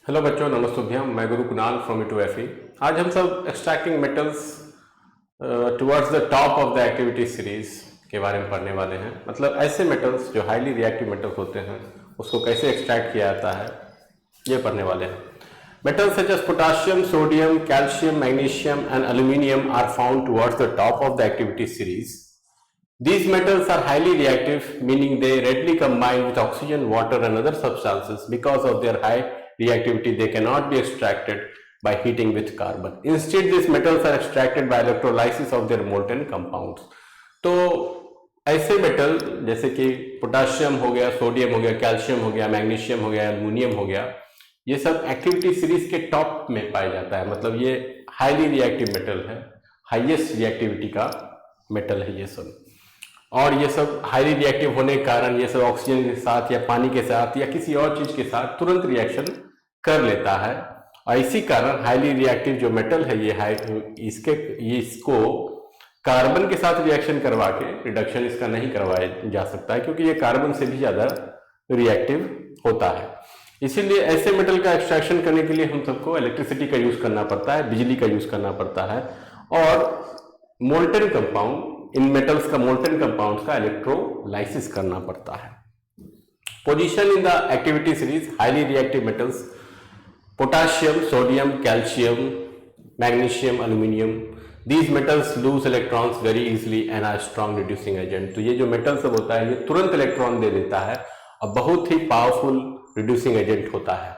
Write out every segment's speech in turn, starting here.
Hello बच्चों, नमस्तुभ्यम। मैं गुरु Kunal from E2FE। आज हम सब extracting metals towards the top of the activity series के बारे में पढ़ने वाले हैं। मतलब ऐसे मेटल्स जो हाईली रिएक्टिव मेटल्स होते हैं उसको कैसे एक्सट्रैक्ट किया जाता है, ये पढ़ने वाले हैं। Metals such as potassium, sodium, calcium, magnesium and aluminium are found towards the top of the activity series. These metals are highly reactive, meaning they readily combine with oxygen, water and other substances. Because of their high reactivity, they cannot be extracted by heating with carbon. Instead, these metals are extracted by electrolysis of their molten compounds. तो ऐसे metal जैसे कि potassium हो गया, sodium हो गया, calcium हो गया, मैग्नीशियम हो गया, एल्युमिनियम हो गया, ये सब एक्टिविटी सीरीज के टॉप में पाया जाता है। मतलब ये हाईली रिएक्टिव मेटल है, हाईएस्ट रिएक्टिविटी का मेटल है ये सब। और ये सब हाईली रिएक्टिव होने के कारण ये सब ऑक्सीजन के साथ या पानी के साथ या किसी और चीज के साथ तुरंत रिएक्शन कर लेता है। और इसी कारण हाईली रिएक्टिव जो मेटल है ये इसको कार्बन के साथ रिएक्शन करवा के रिडक्शन इसका नहीं करवाया जा सकता है, क्योंकि ये कार्बन से भी ज्यादा रिएक्टिव होता है। इसीलिए ऐसे मेटल का एक्सट्रैक्शन करने के लिए हम सबको इलेक्ट्रिसिटी का यूज करना पड़ता है, बिजली का यूज करना पड़ता है। और मोल्टेन कंपाउंड, इन मेटल्स का मोल्टेन कंपाउंड्स का इलेक्ट्रोलाइसिस करना पड़ता है। Position in the activity series highly reactive metals potassium, sodium, calcium, magnesium, aluminium. These metals lose electrons very easily and are strong reducing agent. तो ये जो मेटल सब होता है ये तुरंत इलेक्ट्रॉन दे देता है और बहुत ही पावरफुल रिड्यूसिंग एजेंट होता है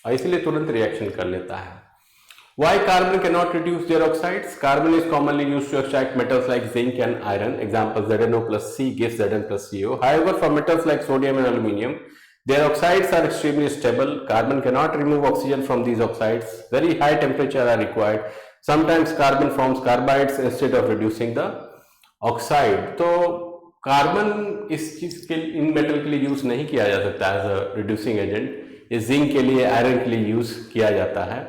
और इसलिए तुरंत रिएक्शन कर लेता है। Why carbon cannot reduce their oxides? Carbon is commonly used to extract metals like zinc and iron. Example, ZnO plus C gives Zn plus CO. However, for metals like sodium and aluminium, their oxides are extremely stable. Carbon cannot remove oxygen from these oxides. Very high temperature are required. Sometimes carbon forms carbides instead of reducing the oxide. तो carbon इस चीज के इन metal के लिए use नहीं किया जा सकता एज अ रिड्यूसिंग एजेंट। ये जिंक के लिए, आयरन के लिए यूज किया जाता है।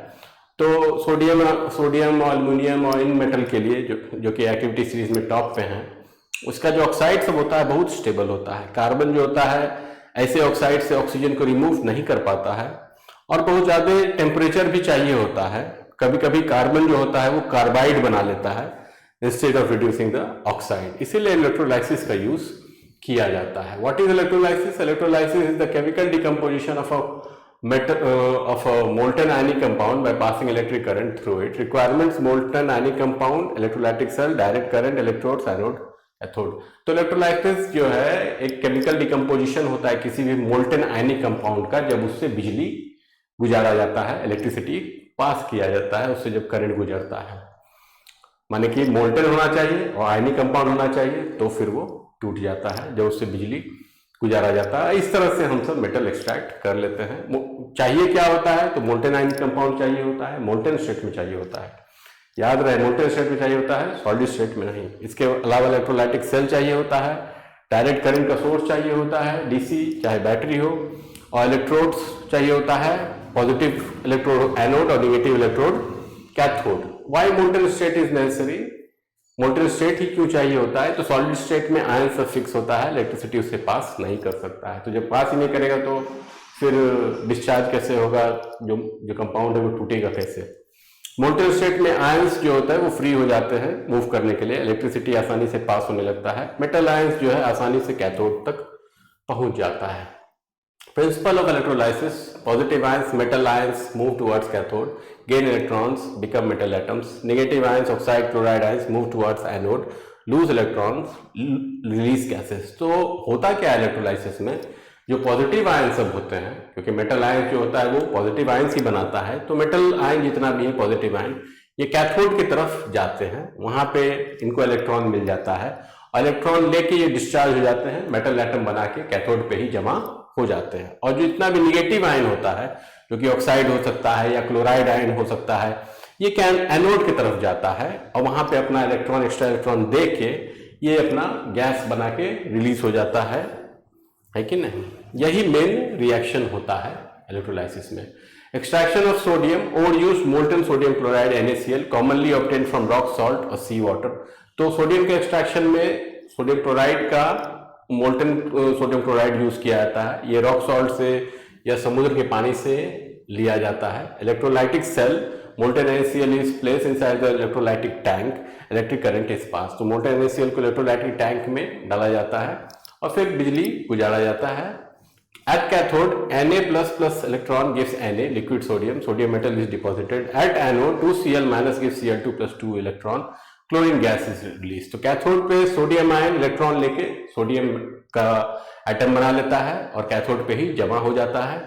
तो सोडियम और एल्युमिनियम और इन मेटल के लिए जो कि एक्टिविटी सीरीज में टॉप पे हैं, उसका जो ऑक्साइड सब होता है बहुत स्टेबल होता है। कार्बन जो होता है ऐसे ऑक्साइड से ऑक्सीजन को रिमूव नहीं कर पाता है और बहुत ज़्यादा टेम्परेचर भी चाहिए होता है। कभी कभी कार्बन जो होता है वो कार्बाइड बना लेता है instead of reducing the oxide. इसीलिए इलेक्ट्रोलाइसिस का यूज किया जाता है। What is electrolysis? Electrolysis is the chemical decomposition of of a molten ionic compound by passing electric current through it. Requirements: molten ionic compound, electrolytic cell, direct current, electrodes, anode, cathode. तो electrolysis जो है एक chemical decomposition होता है किसी भी molten ionic compound का, जब उससे बिजली गुजारा जाता है, इलेक्ट्रिसिटी पास किया जाता है, उससे जब करंट गुजरता है। माने कि मोल्टेन होना चाहिए और आयनिक कंपाउंड होना चाहिए, तो फिर वो टूट जाता है जब उससे बिजली गुजारा जाता है। इस तरह से हम सब मेटल एक्सट्रैक्ट कर लेते हैं। चाहिए क्या होता है? तो मोल्टेन आयनिक कंपाउंड चाहिए होता है, मोल्टेन स्टेट में चाहिए होता है। याद रहे, मोल्टेन स्टेट में चाहिए होता है, सॉलिड स्टेट में नहीं। इसके अलावा इलेक्ट्रोलाइटिक सेल चाहिए होता है, डायरेक्ट करंट का सोर्स चाहिए होता है, डीसी चाहे बैटरी हो, और इलेक्ट्रोड्स चाहिए होता है, पॉजिटिव इलेक्ट्रोड एनोड और negative electrode cathode. Why molten state is necessary? Molten state ही क्यों चाहिए होता है? तो सॉलिड स्टेट में आयन सब फिक्स होता है, इलेक्ट्रिसिटी उससे पास नहीं कर सकता है। तो जब पास ही नहीं करेगा तो फिर डिस्चार्ज कैसे होगा? जो कंपाउंड है वो टूटेगा कैसे? मोल्टेन स्टेट में आयंस जो होता है वो फ्री हो जाते हैं मूव करने के लिए, इलेक्ट्रिसिटी आसानी से पास होने लगता है। मेटल आयंस जो है आसानी से कैथोड तक पहुंच जाता है। Principle of electrolysis: positive ions, metal ions move towards cathode, gain electrons, become metal atoms. Negative ions, oxide, chloride ions move towards anode, lose electrons, release gases. तो होता क्या है इलेक्ट्रोलाइसिस में? जो पॉजिटिव आयन सब होते हैं, क्योंकि मेटल आयन जो होता है वो पॉजिटिव आयन ही बनाता है, तो मेटल आयन जितना भी है पॉजिटिव आयन ये कैथोड की तरफ जाते हैं, वहां पे इनको इलेक्ट्रॉन मिल जाता है। इलेक्ट्रॉन लेके ये डिस्चार्ज हो जाते हैं, मेटल एटम बना के कैथोड पे ही जमा हो जाते हैं। और जो इतना भी निगेटिव आयन होता है, जो कि ऑक्साइड हो सकता है या क्लोराइड आयन हो सकता है, ये एनोड की तरफ जाता है और वहां पे अपना इलेक्ट्रॉन, एक्स्ट्रा इलेक्ट्रॉन दे के ये अपना गैस बना के रिलीज हो जाता है कि नहीं? यही मेन रिएक्शन होता है इलेक्ट्रोलाइसिस में। एक्सट्रैक्शन ऑफ सोडियम और use molten sodium chloride NaCl commonly obtained from rock salt और सी वाटर। तो सोडियम के एक्सट्रैक्शन में सोडियम क्लोराइड का मोल्टेन सोडियम क्लोराइड यूज किया जाता है। ये रॉक सॉल्ट से या समुद्र के पानी से लिया जाता है। Electrolytic cell molten NaCl is placed inside the electrolytic tank, electric current is passed। तो molten NaCl को इलेक्ट्रोलाइटिक टैंक में डाला जाता है और फिर बिजली गुजारा जाता है। At cathode, Na++ electron gives Na, liquid sodium, sodium metal is deposited। At anode, 2Cl- gives Cl2 + 2 electron, chlorine gas is release. तो कैथोड पे सोडियम आयन इलेक्ट्रॉन लेके सोडियम का एटम बना लेता है और कैथोड पे ही जमा हो जाता है,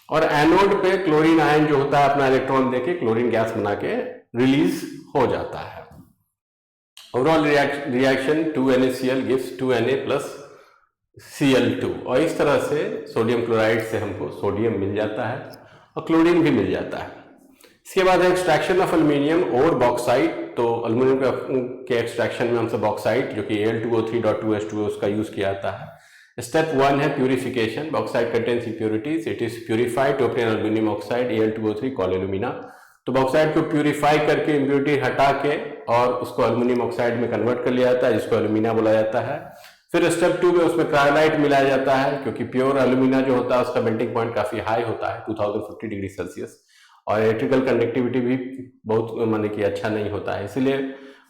और एनोड पे क्लोरीन आयन जो होता है अपना इलेक्ट्रॉन देके क्लोरीन गैस बना के रिलीज हो जाता है। Overall reaction 2NaCl gives 2Na + Cl2, और इस तरह से सोडियम क्लोराइड से हमको सोडियम मिल जाता है और क्लोरीन भी मिल जाता है। इसके बाद है एक्सट्रैक्शन ऑफ एल्यूमिनियम और बॉक्साइट। तो एल्यूमिनियम के एक्सट्रैक्शन में हमसे बॉक्साइट जो कि Al2O3.2H2O उसका यूज किया जाता है। स्टेप 1 है purification. Bauxite contains impurities, it is purified to obtain aluminium oxide Al2O3 call alumina. तो बॉक्साइट को प्यूरिफाई करके इम्प्योरिटी हटा के और उसको एल्यूमिनियम ऑक्साइड में कन्वर्ट कर लिया जाता है, जिसको एल्यूमिना बोला जाता है। फिर स्टेप 2 में उसमें क्रायोलाइट मिलाया जाता है, क्योंकि प्योर एल्यूमिना जो होता है उसका मेल्टिंग पॉइंट काफी हाई होता है 2050 डिग्री सेल्सियस, और इलेक्ट्रिकल कंडक्टिविटी भी बहुत माने कि अच्छा नहीं होता है, इसलिए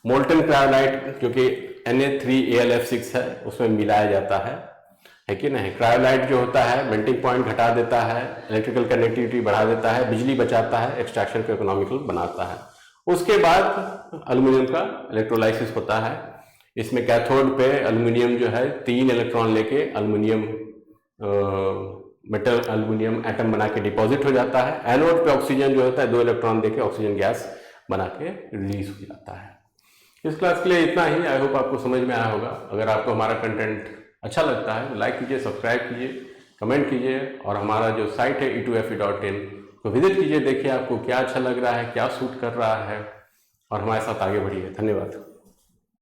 मोल्टन क्रायोलाइट जो कि Na3Al(F6) है उसमें मिलाया जाता है कि नहीं। क्रायोलाइट जो होता है मेल्टिंग पॉइंट घटा देता है, इलेक्ट्रिकल कंडक्टिविटी बढ़ा देता है, बिजली बचाता है, एक्सट्रैक्शन को इकोनॉमिकल बनाता है। उसके बाद एल्यूमिनियम का इलेक्ट्रोलाइसिस होता है। इसमें कैथोड पे एल्यूमिनियम जो है 3 इलेक्ट्रॉन लेके एल्यूमिनियम मेटल एल्यूमिनियम एटम बना के डिपॉजिट हो जाता है। एनोड पे ऑक्सीजन जो होता है 2 इलेक्ट्रॉन देके ऑक्सीजन गैस बना के रिलीज हो जाता है। इस क्लास के लिए इतना ही। आई होप आपको समझ में आया होगा। अगर आपको हमारा कंटेंट अच्छा लगता है लाइक कीजिए, सब्सक्राइब कीजिए, कमेंट कीजिए, और हमारा जो साइट है e2fe.in को विजिट कीजिए। देखिए आपको क्या अच्छा लग रहा है, क्या सूट कर रहा है, और हमारे साथ आगे बढ़िए। धन्यवाद।